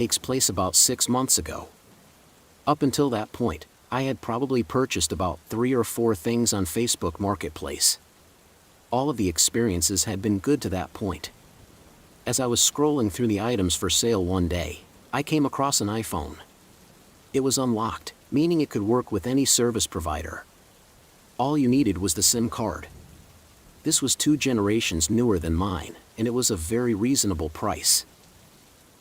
takes place about 6 months ago. Up until that point, I had probably purchased about 3 or 4 things on Facebook Marketplace. All of the experiences had been good to that point. As I was scrolling through the items for sale one day, I came across an iPhone. It was unlocked, meaning it could work with any service provider. All you needed was the SIM card. This was 2 generations newer than mine, and it was a very reasonable price.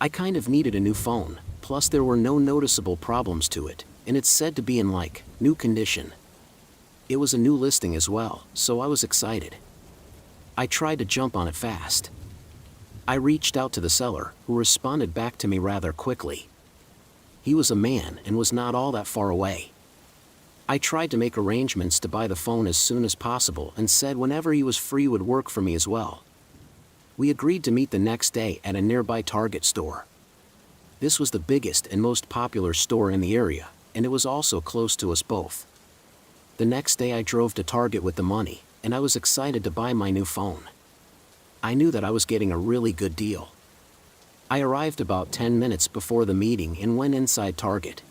I kind of needed a new phone, plus there were no noticeable problems to it, and it's said to be in new condition. It was a new listing as well, so I was excited. I tried to jump on it fast. I reached out to the seller, who responded back to me rather quickly. He was a man and was not all that far away. I tried to make arrangements to buy the phone as soon as possible and said whenever he was free would work for me as well. We agreed to meet the next day at a nearby Target store. This was the biggest and most popular store in the area, and it was also close to us both. The next day I drove to Target with the money, and I was excited to buy my new phone. I knew that I was getting a really good deal. I arrived about 10 minutes before the meeting and went inside Target.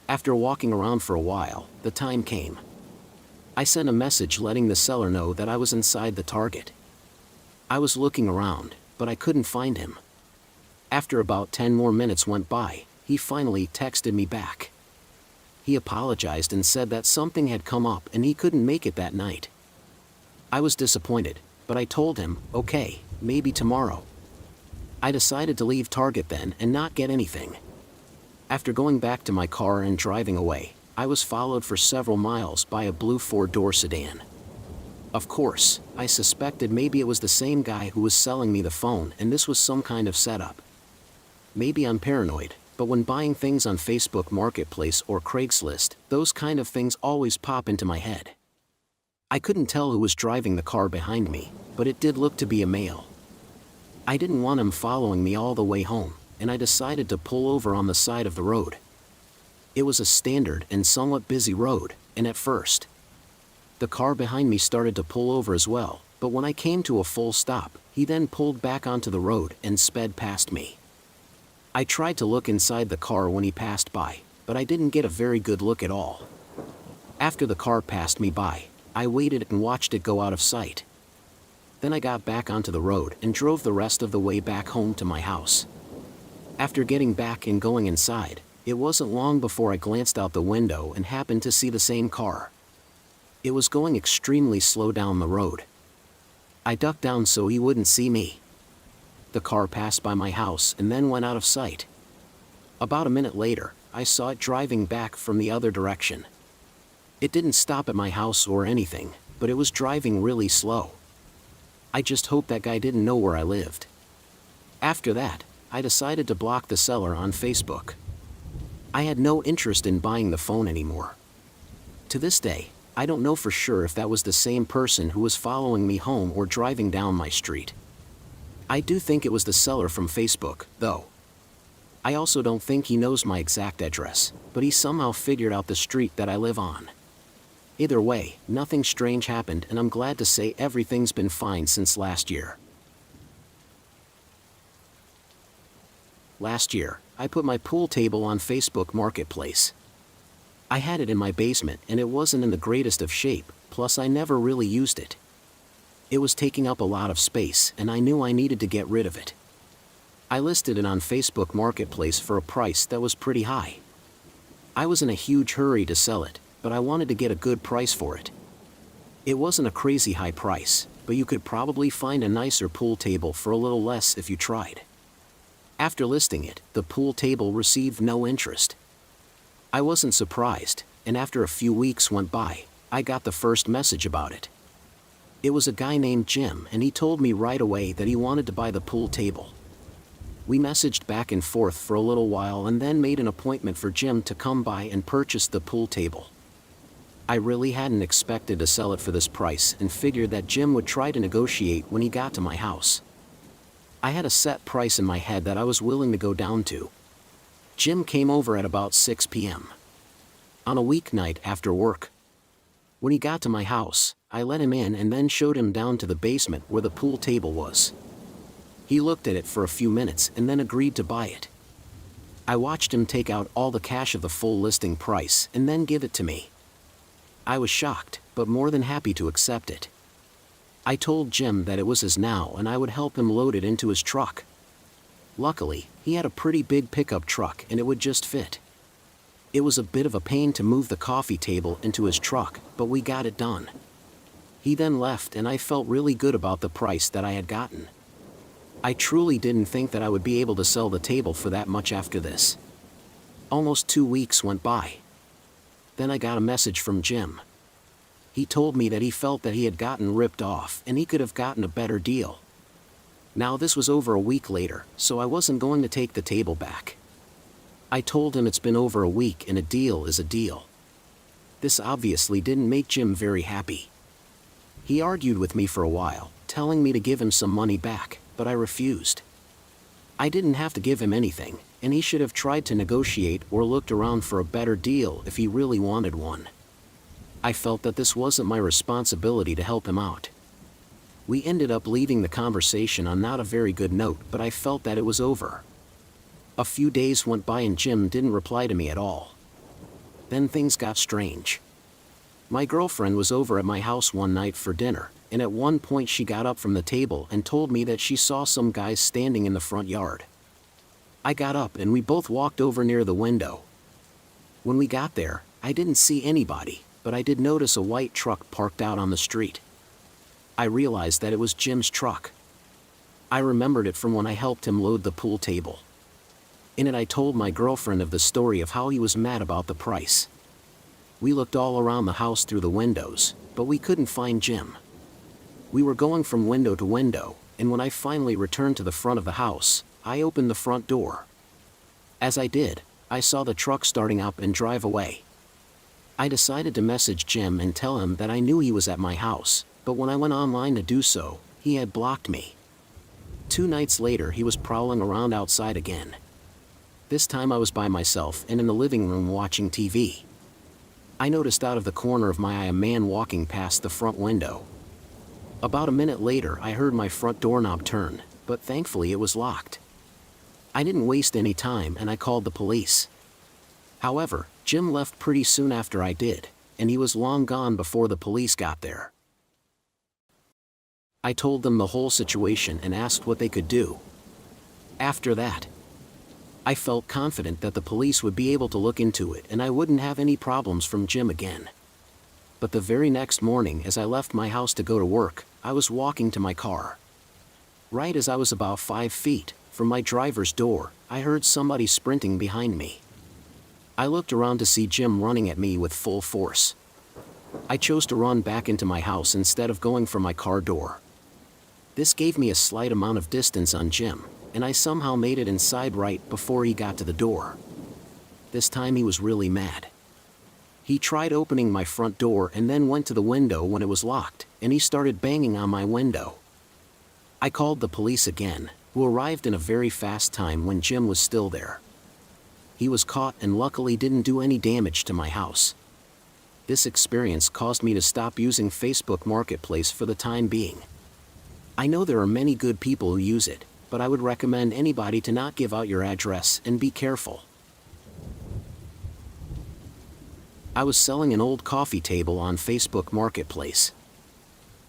After walking around for a while, the time came. I sent a message letting the seller know that I was inside the Target. I was looking around, but I couldn't find him. After about 10 more minutes went by, he finally texted me back. He apologized and said that something had come up and he couldn't make it that night. I was disappointed, but I told him, okay, maybe tomorrow. I decided to leave Target then and not get anything. After going back to my car and driving away, I was followed for several miles by a blue 4-door sedan. Of course, I suspected maybe it was the same guy who was selling me the phone and this was some kind of setup. Maybe I'm paranoid, but when buying things on Facebook Marketplace or Craigslist, those kind of things always pop into my head. I couldn't tell who was driving the car behind me, but it did look to be a male. I didn't want him following me all the way home, and I decided to pull over on the side of the road. It was a standard and somewhat busy road, and at first, the car behind me started to pull over as well, but when I came to a full stop, he then pulled back onto the road and sped past me. I tried to look inside the car when he passed by, but I didn't get a very good look at all. After the car passed me by, I waited and watched it go out of sight. Then I got back onto the road and drove the rest of the way back home to my house. After getting back and going inside, it wasn't long before I glanced out the window and happened to see the same car. It was going extremely slow down the road. I ducked down so he wouldn't see me. The car passed by my house and then went out of sight. About a minute later, I saw it driving back from the other direction. It didn't stop at my house or anything, but it was driving really slow. I just hoped that guy didn't know where I lived. After that, I decided to block the seller on Facebook. I had no interest in buying the phone anymore. To this day, I don't know for sure if that was the same person who was following me home or driving down my street. I do think it was the seller from Facebook, though. I also don't think he knows my exact address, but he somehow figured out the street that I live on. Either way, nothing strange happened and I'm glad to say everything's been fine since last year. Last year, I put my pool table on Facebook Marketplace. I had it in my basement and it wasn't in the greatest of shape, plus I never really used it. It was taking up a lot of space and I knew I needed to get rid of it. I listed it on Facebook Marketplace for a price that was pretty high. I was in a huge hurry to sell it, but I wanted to get a good price for it. It wasn't a crazy high price, but you could probably find a nicer pool table for a little less if you tried. After listing it, the pool table received no interest. I wasn't surprised, and after a few weeks went by, I got the first message about it. It was a guy named Jim and he told me right away that he wanted to buy the pool table. We messaged back and forth for a little while and then made an appointment for Jim to come by and purchase the pool table. I really hadn't expected to sell it for this price and figured that Jim would try to negotiate when he got to my house. I had a set price in my head that I was willing to go down to. Jim came over at about 6 p.m. on a weeknight after work. When he got to my house, I let him in and then showed him down to the basement where the pool table was. He looked at it for a few minutes and then agreed to buy it. I watched him take out all the cash of the full listing price and then give it to me. I was shocked, but more than happy to accept it. I told Jim that it was his now and I would help him load it into his truck. Luckily, he had a pretty big pickup truck and it would just fit. It was a bit of a pain to move the coffee table into his truck, but we got it done. He then left and I felt really good about the price that I had gotten. I truly didn't think that I would be able to sell the table for that much after this. Almost 2 weeks went by. Then I got a message from Jim. He told me that he felt that he had gotten ripped off and he could have gotten a better deal. Now this was over a week later, so I wasn't going to take the table back. I told him it's been over a week and a deal is a deal. This obviously didn't make Jim very happy. He argued with me for a while, telling me to give him some money back, but I refused. I didn't have to give him anything, and he should have tried to negotiate or looked around for a better deal if he really wanted one. I felt that this wasn't my responsibility to help him out. We ended up leaving the conversation on not a very good note, but I felt that it was over. A few days went by and Jim didn't reply to me at all. Then things got strange. My girlfriend was over at my house one night for dinner, and at one point she got up from the table and told me that she saw some guys standing in the front yard. I got up and we both walked over near the window. When we got there, I didn't see anybody, but I did notice a white truck parked out on the street. I realized that it was Jim's truck. I remembered it from when I helped him load the pool table. In it I told my girlfriend of the story of how he was mad about the price. We looked all around the house through the windows, but we couldn't find Jim. We were going from window to window, and when I finally returned to the front of the house, I opened the front door. As I did, I saw the truck starting up and drive away. I decided to message Jim and tell him that I knew he was at my house, but when I went online to do so, he had blocked me. 2 nights later he was prowling around outside again. This time I was by myself and in the living room watching TV. I noticed out of the corner of my eye a man walking past the front window. About a minute later I heard my front doorknob turn, but thankfully it was locked. I didn't waste any time and I called the police. However, Jim left pretty soon after I did, and he was long gone before the police got there. I told them the whole situation and asked what they could do. After that, I felt confident that the police would be able to look into it and I wouldn't have any problems from Jim again. But the very next morning as I left my house to go to work, I was walking to my car. Right as I was about 5 feet from my driver's door, I heard somebody sprinting behind me. I looked around to see Jim running at me with full force. I chose to run back into my house instead of going for my car door. This gave me a slight amount of distance on Jim, and I somehow made it inside right before he got to the door. This time he was really mad. He tried opening my front door and then went to the window when it was locked, and he started banging on my window. I called the police again, who arrived in a very fast time when Jim was still there. He was caught and luckily didn't do any damage to my house. This experience caused me to stop using Facebook Marketplace for the time being. I know there are many good people who use it, but I would recommend anybody to not give out your address and be careful. I was selling an old coffee table on Facebook Marketplace.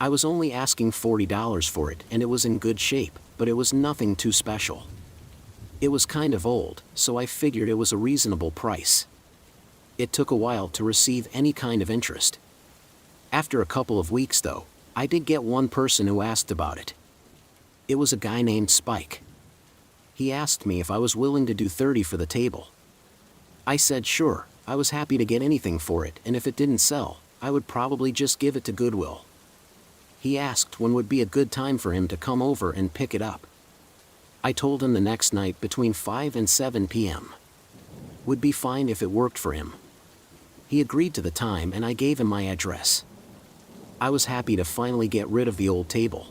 I was only asking $40 for it and it was in good shape, but it was nothing too special. It was kind of old, so I figured it was a reasonable price. It took a while to receive any kind of interest. After a couple of weeks though, I did get one person who asked about it. It was a guy named Spike. He asked me if I was willing to do $30 for the table. I said sure, I was happy to get anything for it, and if it didn't sell, I would probably just give it to Goodwill. He asked when would be a good time for him to come over and pick it up. I told him the next night between 5 and 7 p.m. Would be fine if it worked for him. He agreed to the time and I gave him my address. I was happy to finally get rid of the old table.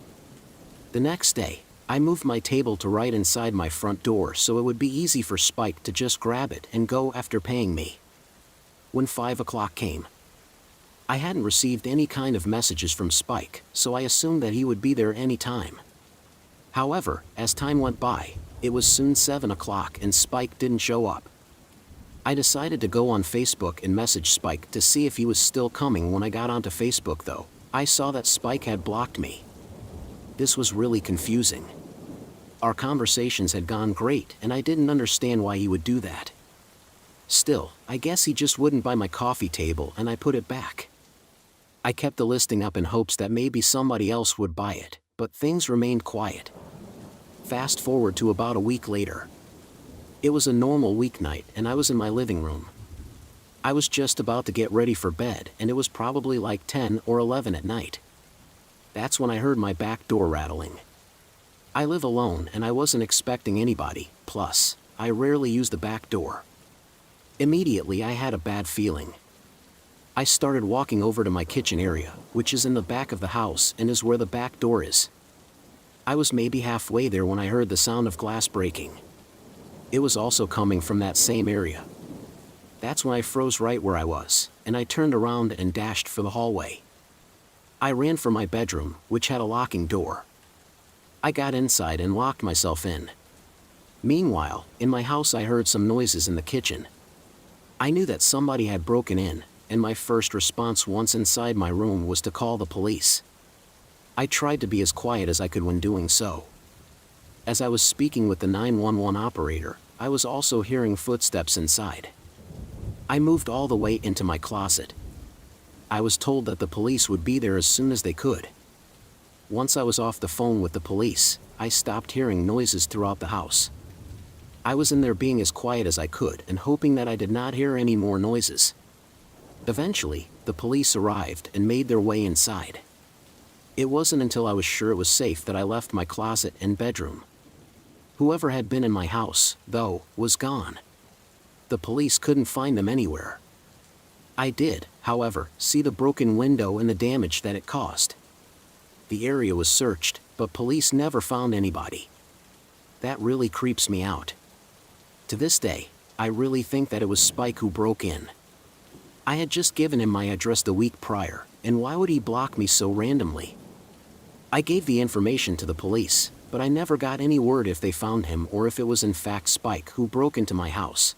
The next day, I moved my table to right inside my front door so it would be easy for Spike to just grab it and go after paying me. When 5 o'clock came, I hadn't received any kind of messages from Spike, so I assumed that he would be there any time. However, as time went by, It was soon 7 o'clock and Spike didn't show up. I decided to go on Facebook and message Spike to see if he was still coming. When I got onto Facebook though, I saw that Spike had blocked me. This was really confusing. Our conversations had gone great and I didn't understand why he would do that. Still, I guess he just wouldn't buy my coffee table and I put it back. I kept the listing up in hopes that maybe somebody else would buy it, but things remained quiet. Fast forward to about a week later. It was a normal weeknight and I was in my living room. I was just about to get ready for bed and it was probably like 10 or 11 at night. That's when I heard my back door rattling. I live alone and I wasn't expecting anybody, plus, I rarely use the back door. Immediately I had a bad feeling. I started walking over to my kitchen area, which is in the back of the house and is where the back door is. I was maybe halfway there when I heard the sound of glass breaking. It was also coming from that same area. That's when I froze right where I was, and I turned around and dashed for the hallway. I ran for my bedroom, which had a locking door. I got inside and locked myself in. Meanwhile, in my house I heard some noises in the kitchen. I knew that somebody had broken in, and my first response once inside my room was to call the police. I tried to be as quiet as I could when doing so. As I was speaking with the 911 operator, I was also hearing footsteps inside. I moved all the way into my closet. I was told that the police would be there as soon as they could. Once I was off the phone with the police, I stopped hearing noises throughout the house. I was in there being as quiet as I could and hoping that I did not hear any more noises. Eventually, the police arrived and made their way inside. It wasn't until I was sure it was safe that I left my closet and bedroom. Whoever had been in my house, though, was gone. The police couldn't find them anywhere. I did, however, see the broken window and the damage that it caused. The area was searched, but police never found anybody. That really creeps me out. To this day, I really think that it was Spike who broke in. I had just given him my address the week prior, and why would he block me so randomly? I gave the information to the police, but I never got any word if they found him or if it was in fact Spike who broke into my house.